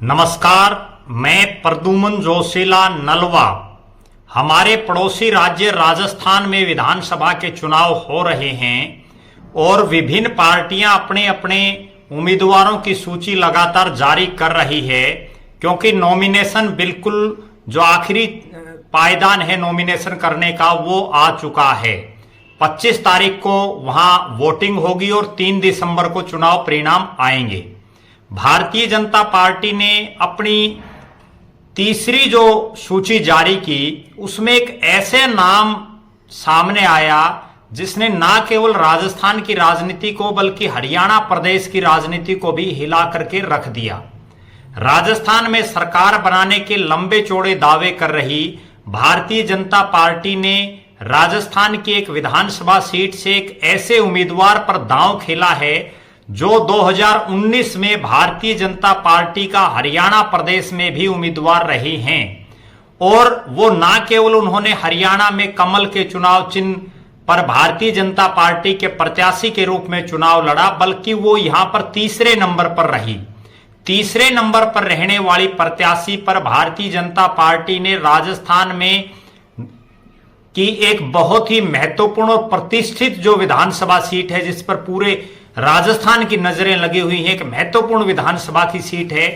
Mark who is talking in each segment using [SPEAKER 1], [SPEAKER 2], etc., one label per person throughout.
[SPEAKER 1] नमस्कार, मैं प्रद्युमन जोशीला नलवा। हमारे पड़ोसी राज्य राजस्थान में विधानसभा के चुनाव हो रहे हैं और विभिन्न पार्टियां अपने अपने उम्मीदवारों की सूची लगातार जारी कर रही है, क्योंकि नॉमिनेशन बिल्कुल जो आखिरी पायदान है नॉमिनेशन करने का वो आ चुका है। 25 तारीख को वहां वोटिंग होगी और 3 दिसंबर को चुनाव परिणाम आएंगे। भारतीय जनता पार्टी ने अपनी तीसरी जो सूची जारी की उसमें एक ऐसे नाम सामने आया जिसने न केवल राजस्थान की राजनीति को बल्कि हरियाणा प्रदेश की राजनीति को भी हिला करके रख दिया। राजस्थान में सरकार बनाने के लंबे चौड़े दावे कर रही भारतीय जनता पार्टी ने राजस्थान की एक विधानसभा सीट से एक ऐसे उम्मीदवार पर दांव खेला है जो 2019 में भारतीय जनता पार्टी का हरियाणा प्रदेश में भी उम्मीदवार रही हैं। और वो ना केवल उन्होंने हरियाणा में कमल के चुनाव चिन्ह पर भारतीय जनता पार्टी के प्रत्याशी के रूप में चुनाव लड़ा, बल्कि वो यहां पर तीसरे नंबर पर रही। तीसरे नंबर पर रहने वाली प्रत्याशी पर भारतीय जनता पार्टी ने राजस्थान में की एक बहुत ही महत्वपूर्ण और प्रतिष्ठित जो विधानसभा सीट है, जिस पर पूरे राजस्थान की नजरें लगी हुई हैं, एक महत्वपूर्ण विधानसभा की सीट है,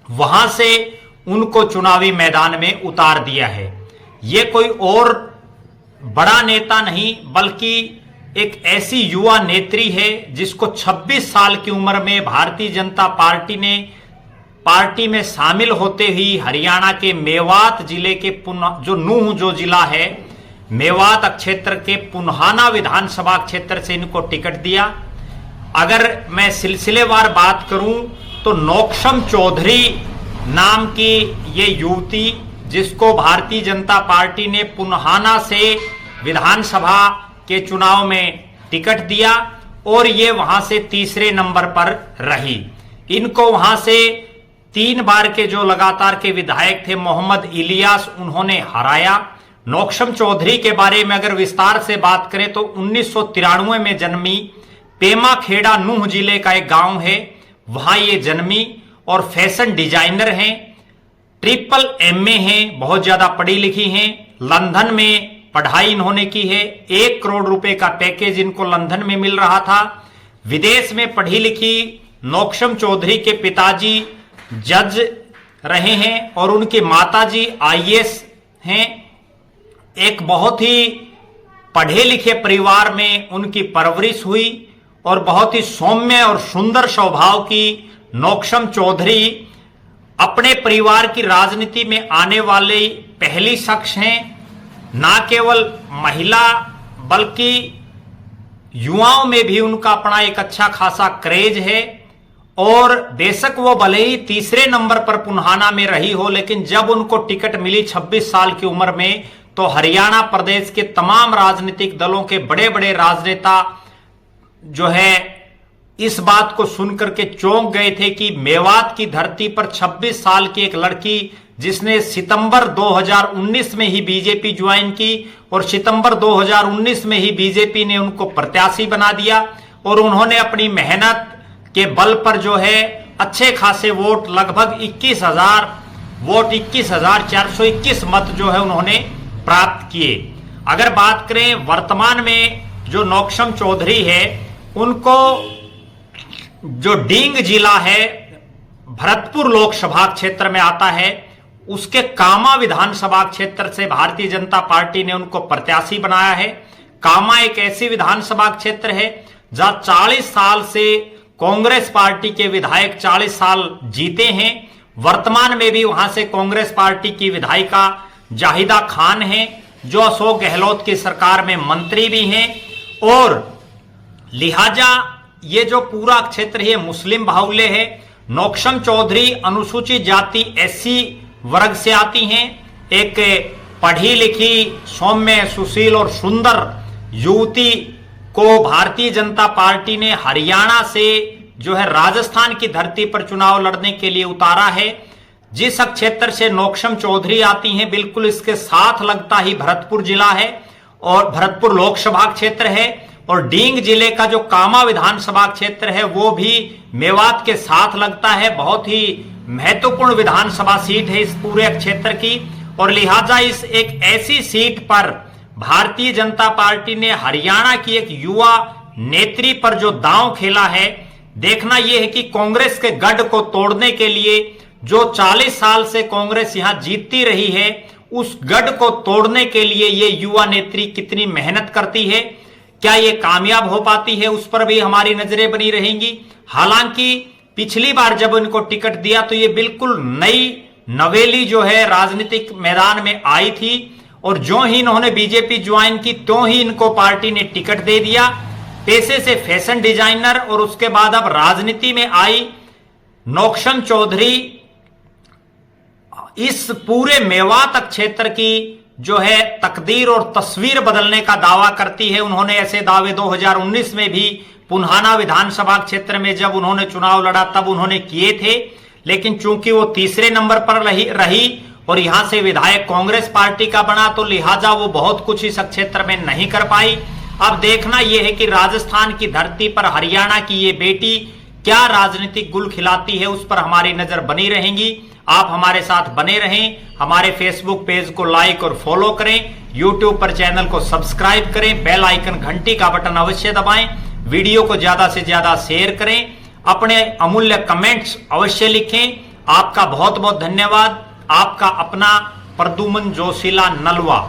[SPEAKER 1] वहां से उनको चुनावी मैदान में उतार दिया है। ये कोई और बड़ा नेता नहीं बल्कि एक ऐसी युवा नेत्री है जिसको 26 साल की उम्र में भारतीय जनता पार्टी ने पार्टी में शामिल होते ही हरियाणा के मेवात जिले के जो नूह जो जिला है, मेवात क्षेत्र के पुन्हाना विधानसभा क्षेत्र से इनको टिकट दिया। अगर मैं सिलसिलेवार बात करूं तो नौक्षम चौधरी नाम की ये युवती, जिसको भारतीय जनता पार्टी ने पुन्हाना से विधानसभा के चुनाव में टिकट दिया और ये वहां से तीसरे नंबर पर रही। इनको वहां से 3 बार के जो लगातार के विधायक थे मोहम्मद इलियास, उन्होंने हराया। नौक्षम चौधरी के बारे में अगर विस्तार से बात करें तो 1993 में जन्मी, पेमा खेड़ा नूह जिले का एक गांव है, वहां ये जन्मी और फैशन डिजाइनर हैं। ट्रिपल एमए हैं, बहुत ज्यादा पढ़ी लिखी हैं। लंदन में पढ़ाई इन्होंने की है। 1 करोड़ रुपए का पैकेज इनको लंदन में मिल रहा था। विदेश में पढ़ी लिखी नौक्षम चौधरी के पिताजी जज रहे हैं और उनकी माताजी आईएएस हैं। एक बहुत ही पढ़े लिखे परिवार में उनकी परवरिश हुई और बहुत ही सौम्य और सुंदर स्वभाव की नौक्षम चौधरी अपने परिवार की राजनीति में आने वाले पहली शख्स हैं। ना केवल महिला बल्कि युवाओं में भी उनका अपना एक अच्छा खासा क्रेज है। और बेशक वो भले ही तीसरे नंबर पर पुन्हाना में रही हो, लेकिन जब उनको टिकट मिली 26 साल की उम्र में, तो हरियाणा प्रदेश के तमाम राजनीतिक दलों के बड़े बड़े राजनेता जो है इस बात को सुनकर के चौंक गए थे कि मेवात की धरती पर 26 साल की एक लड़की, जिसने सितंबर 2019 में ही बीजेपी ज्वाइन की और सितंबर 2019 में ही बीजेपी ने उनको प्रत्याशी बना दिया और उन्होंने अपनी मेहनत के बल पर जो है अच्छे खासे वोट, लगभग 21,000 वोट, 21,421 मत जो है उन्होंने प्राप्त किए। अगर बात करें वर्तमान में जो नौक्षम चौधरी है, उनको जो डींग जिला है भरतपुर लोकसभा क्षेत्र में आता है, उसके कामा विधानसभा क्षेत्र से भारतीय जनता पार्टी ने उनको प्रत्याशी बनाया है। कामा एक ऐसी विधानसभा क्षेत्र है जहां 40 साल से कांग्रेस पार्टी के विधायक 40 साल जीते हैं। वर्तमान में भी वहां से कांग्रेस पार्टी की विधायिका जाहिदा खान है, जो अशोक गहलोत की सरकार में मंत्री भी हैं। और लिहाजा ये जो पूरा क्षेत्र है मुस्लिम बाहुल्य है। नौक्षम चौधरी अनुसूचित जाति एससी वर्ग से आती हैं। एक पढ़ी लिखी सौम्य सुशील और सुंदर युवती को भारतीय जनता पार्टी ने हरियाणा से जो है राजस्थान की धरती पर चुनाव लड़ने के लिए उतारा है। जिस क्षेत्र से नौक्षम चौधरी आती हैं, बिल्कुल इसके साथ लगता ही भरतपुर जिला है और भरतपुर लोकसभा क्षेत्र है। और डींग जिले का जो कामा विधानसभा क्षेत्र है वो भी मेवात के साथ लगता है। बहुत ही महत्वपूर्ण विधानसभा सीट है इस पूरे क्षेत्र की, और लिहाजा इस एक ऐसी सीट पर भारतीय जनता पार्टी ने हरियाणा की एक युवा नेत्री पर जो दांव खेला है, देखना यह है कि कांग्रेस के गढ़ को तोड़ने के लिए जो 40 साल से कांग्रेस यहां जीतती रही है, उस गढ़ को तोड़ने के लिए यह युवा नेत्री कितनी मेहनत करती है, क्या ये कामयाब हो पाती है, उस पर भी हमारी नजरें बनी रहेंगी। हालांकि पिछली बार जब इनको टिकट दिया तो ये बिल्कुल नई नवेली जो है राजनीतिक मैदान में आई थी, और जो ही इन्होंने बीजेपी ज्वाइन की त्यों ही इनको पार्टी ने टिकट दे दिया। पेशे से फैशन डिजाइनर और उसके बाद अब राजनीति में आई नौक्षम चौधरी इस पूरे मेवात क्षेत्र की जो है तकदीर और तस्वीर बदलने का दावा करती है। उन्होंने ऐसे दावे 2019 में भी पुन्हाना विधानसभा क्षेत्र में जब उन्होंने चुनाव लड़ा तब उन्होंने किए थे, लेकिन चूंकि वो तीसरे नंबर पर रही और यहां से विधायक कांग्रेस पार्टी का बना, तो लिहाजा वो बहुत कुछ इस क्षेत्र में नहीं कर पाई। अब देखना यह है कि राजस्थान की धरती पर हरियाणा की ये बेटी क्या राजनीतिक गुल खिलाती है, उस पर हमारी नजर बनी रहेंगी। आप हमारे साथ बने रहें, हमारे फेसबुक पेज को लाइक और फॉलो करें, यूट्यूब पर चैनल को सब्सक्राइब करें, बेल आइकन घंटी का बटन अवश्य दबाएं, वीडियो को ज्यादा से ज्यादा शेयर करें, अपने अमूल्य कमेंट्स अवश्य लिखें। आपका बहुत बहुत धन्यवाद। आपका अपना प्रद्युमन जोशीला नलवा।